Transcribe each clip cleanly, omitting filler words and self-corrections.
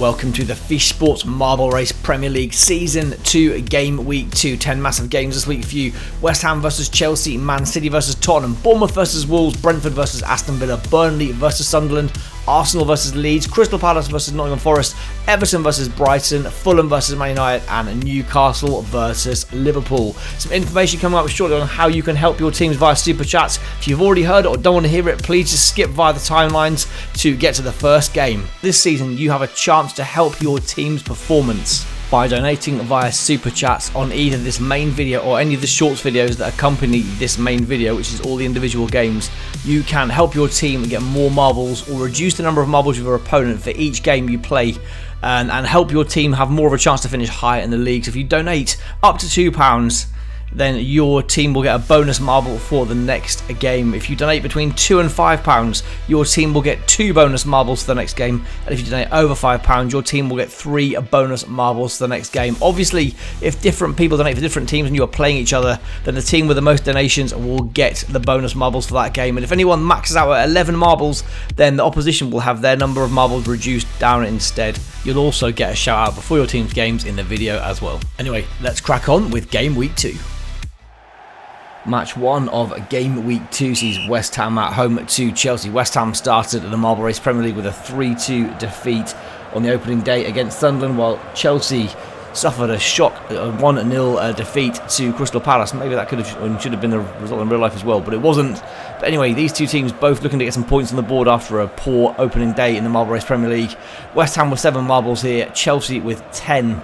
Welcome to the Fish Sports Marble Race Premier League Season 2 Game Week 2. 10 massive games this week for you. West Ham versus Chelsea, Man City versus Tottenham, Bournemouth versus Wolves, Brentford versus Aston Villa, Burnley versus Sunderland, Arsenal versus Leeds, Crystal Palace versus Nottingham Forest, Everton versus Brighton, Fulham versus Man United, and Newcastle versus Liverpool. Some information coming up shortly on how you can help your teams via Super Chats. If you've already heard it or don't want to hear it, please just skip via the timelines to get to the first game. This season, you have a chance to help your team's performance by donating via Super Chats on either this main video or any of the shorts videos that accompany this main video, which is all the individual games. You can help your team get more marbles or reduce the number of marbles of your opponent for each game you play, and help your team have more of a chance to finish higher in the league. So if you donate up to £2, then your team will get a bonus marble for the next game. If you donate between £2 and £5, your team will get 2 bonus marbles for the next game. And if you donate over £5, your team will get 3 bonus marbles for the next game. Obviously, if different people donate for different teams and you are playing each other, then the team with the most donations will get the bonus marbles for that game. And if anyone maxes out at 11 marbles, then the opposition will have their number of marbles reduced down instead. You'll also get a shout out before your team's games in the video as well. Anyway, let's crack on with Game Week 2. Match 1 of Game Week 2 sees West Ham at home to Chelsea. West Ham started the Marble Race Premier League with a 3-2 defeat on the opening day against Sunderland, while Chelsea suffered a shock 1-0 defeat to Crystal Palace. Maybe that could have and should have been the result in real life as well, but it wasn't. But anyway, these two teams both looking to get some points on the board after a poor opening day in the Marble Race Premier League. West Ham with 7 marbles here, Chelsea with 10.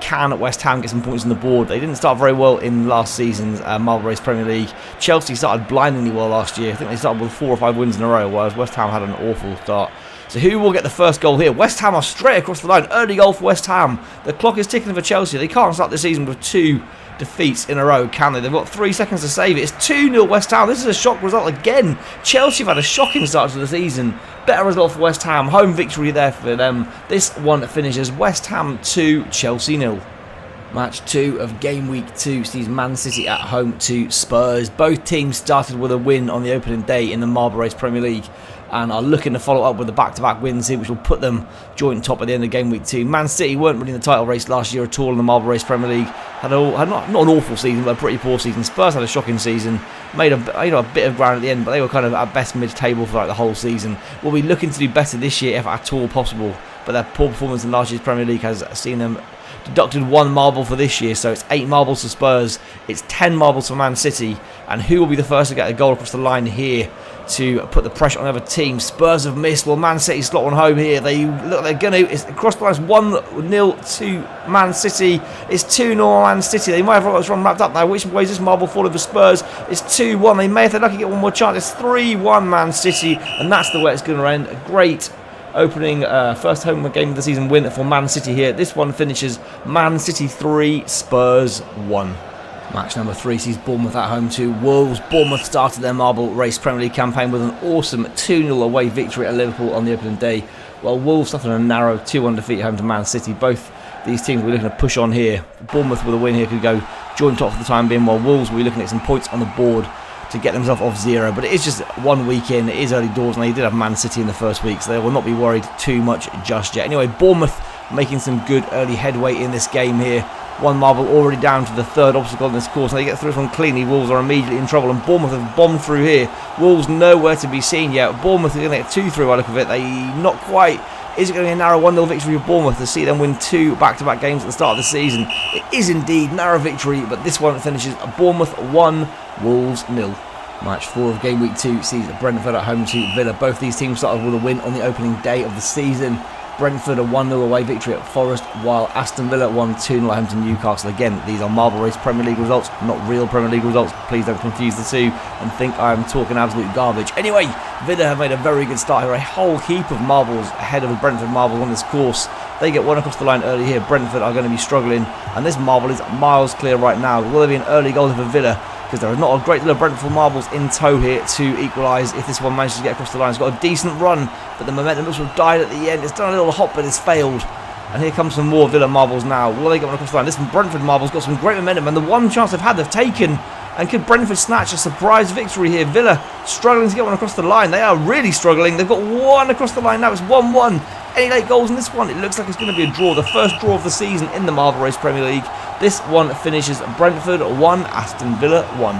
Can West Ham get some points on the board? They didn't start very well in last season's Marble Race Premier League. Chelsea started blindingly well last year. I think they started with 4 or 5 wins in a row, whereas West Ham had an awful start. So who will get the first goal here? West Ham are straight across the line. Early goal for West Ham. The clock is ticking for Chelsea. They can't start the season with 2 defeats in a row, can they? They've got 3 seconds to save it. It's 2-0 West Ham. This is a shock result again. Chelsea have had a shocking start to the season. Better result for West Ham. Home victory there for them. This one finishes West Ham 2, Chelsea 0. Match 2 of Game Week 2 sees Man City at home to Spurs. Both teams started with a win on the opening day in the Marble Race Premier League and are looking to follow up with the back-to-back wins here, which will put them joint top at the end of Game Week 2. Man City weren't really in the title race last year at all in the Marble Race Premier League. Had not an awful season, but a pretty poor season. Spurs had a shocking season. Made a bit of ground at the end, but they were kind of at best mid-table for the whole season. We'll be looking to do better this year if at all possible, but their poor performance in last year's Premier League has seen them deducted 1 marble for this year, so it's 8 marbles for Spurs, it's 10 marbles for Man City, and who will be the first to get a goal across the line here to put the pressure on the other team? Spurs have missed, well Man City slot one home here, they look they're going to, it's across the line, it's 1-0 to Man City, it's 2-0 Man City, they might have got this run wrapped up now. Which way is this marble falling for Spurs? It's 2-1, they may if they're lucky get one more chance, it's 3-1 Man City, and that's the way it's going to end. A great opening first home game of the season win for Man City here. This one finishes Man City 3, Spurs 1. Match number 3 sees Bournemouth at home to Wolves. Bournemouth started their Marble Race Premier League campaign with an awesome 2-0 away victory at Liverpool on the opening day, while Wolves suffered a narrow 2-1 defeat at home to Man City. Both these teams will be looking to push on here. Bournemouth with a win here could go joint top for the time being, while Wolves will be looking at some points on the board to get themselves off 0, but it is just 1 week in, it is early doors, and they did have Man City in the first week, so they will not be worried too much just yet. Anyway, Bournemouth making some good early headway in this game here. 1 marble already down to the 3rd obstacle in this course, and they get through from cleanly. Wolves are immediately in trouble, and Bournemouth have bombed through here. Wolves nowhere to be seen yet. Bournemouth are going to get 2 through by the look of it. They not quite. Is it going to be a narrow 1-0 victory for Bournemouth to see them win 2 back-to-back games at the start of the season? It is indeed narrow victory, but this one finishes Bournemouth 1, Wolves 0. Match 4 of Game Week 2 sees Brentford at home to Villa. Both these teams started with a win on the opening day of the season. Brentford a 1-0 away victory at Forest, while Aston Villa won 2-0 at home to Newcastle. Again, these are Marble Race Premier League results, not real Premier League results. Please don't confuse the two and think I am talking absolute garbage. Anyway, Villa have made a very good start here. A whole heap of marbles ahead of the Brentford marbles on this course. They get 1 across the line early here. Brentford are going to be struggling, and this marble is miles clear right now. Will there be an early goal for Villa? Because there are not a great deal of Brentford marbles in tow here to equalise if this one manages to get across the line. It's got a decent run, but the momentum looks to have died at the end. It's done a little hop, but it's failed. And here comes some more Villa marbles now. Will they get one across the line? This Brentford marbles got some great momentum, and the one chance they've had, they've taken. And could Brentford snatch a surprise victory here? Villa struggling to get one across the line. They are really struggling. They've got one across the line now. It's 1-1. Any late goals in this one? It looks like it's going to be a draw. The first draw of the season in the Marble Race Premier League. This one finishes Brentford 1, Aston Villa 1.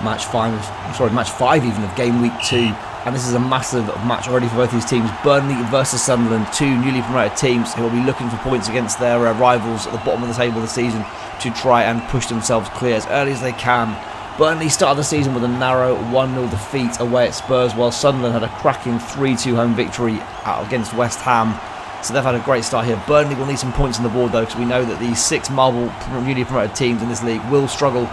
Match 5 even of game week 2. And this is a massive match already for both these teams. Burnley versus Sunderland, two newly promoted teams who will be looking for points against their rivals at the bottom of the table this season to try and push themselves clear as early as they can. Burnley started the season with a narrow 1-0 defeat away at Spurs, while Sunderland had a cracking 3-2 home victory against West Ham. So they've had a great start here. Burnley will need some points on the board though, because we know that these 6 newly promoted teams in this league will struggle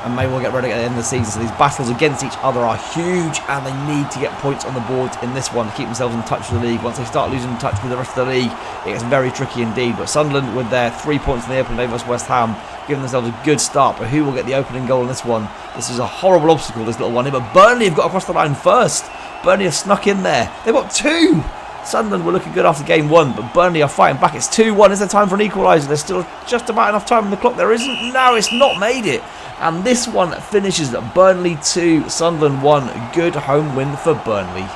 and may well get relegated at the end of the season. So these battles against each other are huge, and they need to get points on the board in this one to keep themselves in touch with the league. Once they start losing touch with the rest of the league, it gets very tricky indeed. But Sunderland, with their 3 points in the opening day versus West Ham, giving themselves a good start. But who will get the opening goal in this one? This is a horrible obstacle, this little one here. But Burnley have got across the line first. Burnley have snuck in there. They've got 2. Sunderland were looking good after game 1, but Burnley are fighting back. It's 2-1. Is there time for an equaliser? There's still just about enough time on the clock. There isn't. No, it's not made it. And this one finishes at Burnley 2, Sunderland 1. Good home win for Burnley.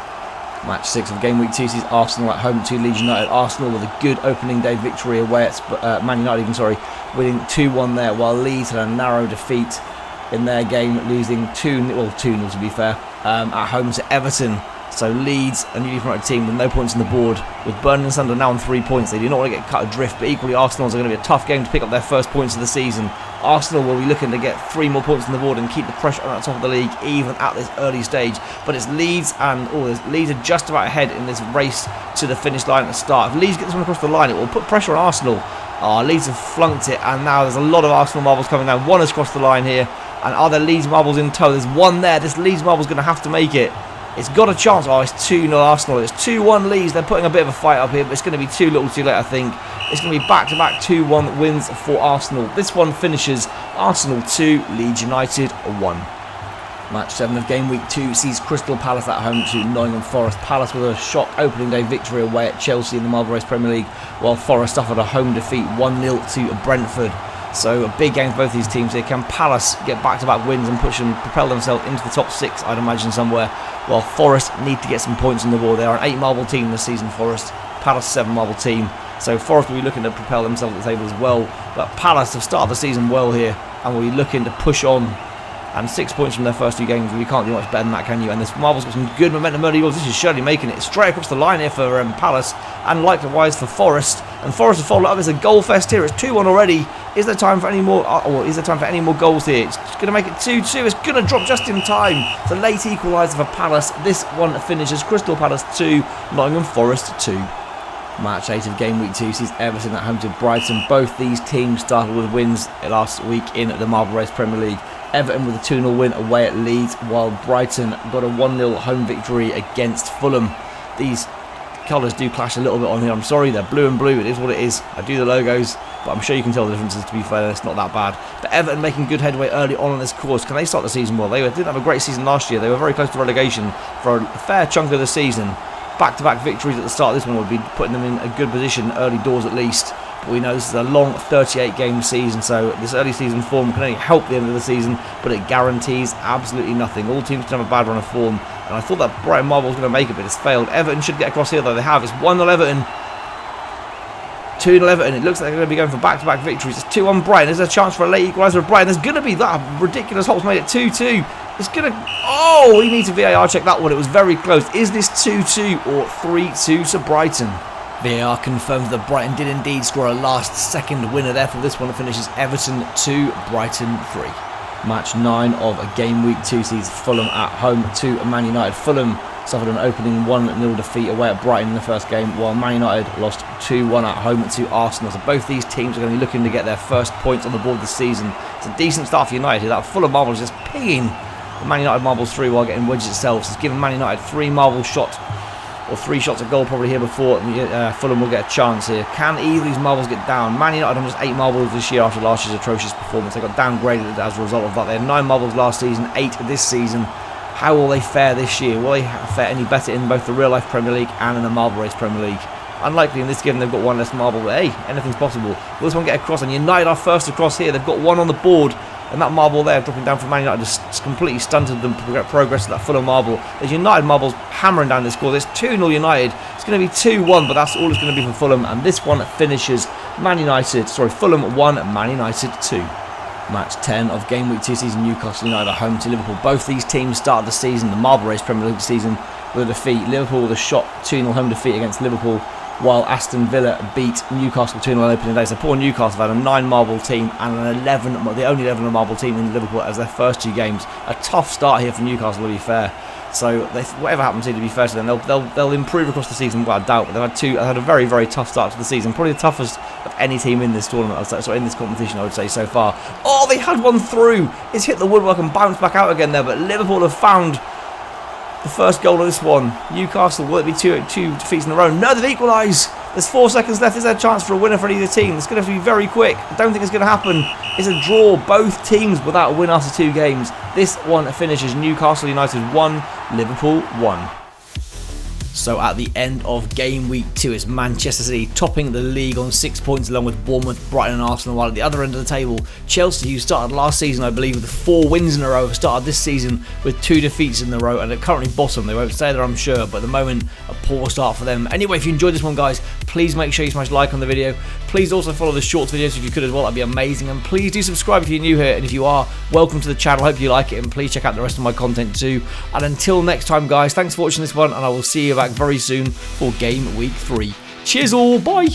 Match 6 of game week 2 sees Arsenal at home to Leeds United. Arsenal with a good opening day victory away at Man United, winning 2-1 there, while Leeds had a narrow defeat in their game, losing 2-0 to be fair, at home to Everton. So Leeds, a newly promoted team with no points on the board, with Burnley and Sunderland now on 3 points. They do not want to get cut adrift, but equally Arsenal's are going to be a tough game to pick up their first points of the season. Arsenal will be looking to get 3 more points on the board and keep the pressure on the top of the league even at this early stage. But it's Leeds, and Leeds are just about ahead in this race to the finish line at the start. If Leeds get this one across the line, it will put pressure on Arsenal. Leeds have flunked it, and now there's a lot of Arsenal marbles coming down. One has crossed the line here, and are there Leeds marbles in tow? There's one there. This Leeds marble's going to have to make it. It's got a chance. Oh, it's 2-0 Arsenal. It's 2-1 Leeds. They're putting a bit of a fight up here, but it's going to be too little too late, I think. It's going to be back-to-back 2-1 wins for Arsenal. This one finishes Arsenal 2, Leeds United 1. Match 7 of game week 2 sees Crystal Palace at home to Nottingham Forest. Palace with a shock opening day victory away at Chelsea in the Marble Race Premier League, while Forest suffered a home defeat 1-0 to Brentford. So a big game for both these teams here. Can Palace get back-to-back wins and propel themselves into the top 6, I'd imagine, somewhere, while Forest need to get some points on the board. They are an 8 marble team this season, Forest. Palace 7 marble team. So Forest will be looking to propel themselves at the table as well. But Palace have started the season well here and will be looking to push on. And 6 points from their first 2 games. You can't do much better than that, can you? And this Marvel's got some good momentum early goals. This is surely making it straight across the line here for Palace, and likewise for Forest. And Forest have followed up. It's a goal fest here. It's 2-1 already. Is there time for any more? Or is there time for any more goals here? It's going to make it 2-2. It's going to drop just in time. It's a late equaliser for Palace. This one finishes Crystal Palace 2, Nottingham Forest 2. Match 8 of game week 2 sees Everton at home to Brighton. Both these teams started with wins last week in the Marble Race Premier League. Everton with a 2-0 win away at Leeds, while Brighton got a 1-0 home victory against Fulham. These colours do clash a little bit on here. I'm sorry, they're blue and blue. It is what it is. I do the logos, but I'm sure you can tell the differences, to be fair. It's not that bad. But Everton making good headway early on in this course. Can they start the season well? They didn't have a great season last year. They were very close to relegation for a fair chunk of the season. Back-to-back victories at the start of this one would be putting them in a good position early doors at least. But we know this is a long 38-game season, so this early season form can only help the end of the season, but it guarantees absolutely nothing. All teams can have a bad run of form, and I thought that Brighton Marble was going to make it, but it's failed. Everton should get across here, though they have. It's 1-0 Everton, 2-0 Everton. It looks like they're going to be going for back-to-back victories. It's 2-1 Brighton. There's a chance for a late equaliser of Brighton. There's going to be that ridiculous Holt's made it 2-2. It's going to... Oh, we need to VAR check that one. It was very close. Is this 2-2 or 3-2 to Brighton? VAR confirms that Brighton did indeed score a last-second winner. Therefore, this one finishes Everton 2, Brighton 3. Match 9 of game week 2 sees Fulham at home to Man United. Fulham suffered an opening 1-0 defeat away at Brighton in the first game, while Man United lost 2-1 at home to Arsenal. So both these teams are going to be looking to get their first points on the board this season. It's a decent start for United. That Fulham marble is just pinging the Man United marbles through while getting wedges itself. So it's given Man United 3 marble shots, or 3 shots at goal probably here before Fulham will get a chance here. Can either of these marbles get down? Man United on just 8 marbles this year after last year's atrocious performance. They got downgraded as a result of that. They had 9 marbles last season, 8 this season. How will they fare this year? Will they fare any better in both the real life Premier League and in the Marble Race Premier League? Unlikely in this, given they've got 1 less marble, but hey, anything's possible. Will this one get across? And United are first across here. They've got 1 on the board. And that marble there dropping down from Man United just completely stunted them progress to that Fulham marble. There's United marbles hammering down the score. There's 2-0 United. It's going to be 2-1, but that's all it's going to be for Fulham. And this one finishes Fulham 1, Man United 2. Match 10 of Game Week 2 season. Newcastle United are home to Liverpool. Both these teams started the season, the Marble Race Premier League season, with a defeat. Liverpool with a shot 2-0 home defeat against Liverpool, while Aston Villa beat Newcastle 2-0 on opening day. So poor Newcastle had a 9 marble team and the only 11 marble team in Liverpool as their first 2 games. A tough start here for Newcastle, to be fair. So whatever happens here, to be fair to them, they'll improve across the season without doubt. But they've had a very, very tough start to the season, probably the toughest of any team in this tournament, in this competition, I would say so far. Oh, they had one through. It's hit the woodwork and bounced back out again there. But Liverpool have found the first goal of this one. Newcastle, will it be two defeats in a row? No, they've equalised. There's 4 seconds left. Is there a chance for a winner for either team? It's going to have to be very quick. I don't think it's going to happen. It's a draw. Both teams without a win after 2 games. This one finishes Newcastle United 1, Liverpool 1. So at the end of Game Week 2, it's Manchester City topping the league on 6 points along with Bournemouth, Brighton and Arsenal, while at the other end of the table, Chelsea, who started last season, I believe, with 4 wins in a row, have started this season with 2 defeats in a row and are currently bottom. They won't stay there, I'm sure, but at the moment, a poor start for them. Anyway, if you enjoyed this one, guys, please make sure you smash like on the video. Please also follow the shorts videos if you could as well, that'd be amazing. And please do subscribe if you're new here, and if you are, welcome to the channel. Hope you like it, and please check out the rest of my content too. And until next time, guys, thanks for watching this one, and I will see you back very soon for Game Week 3. Cheers all, bye!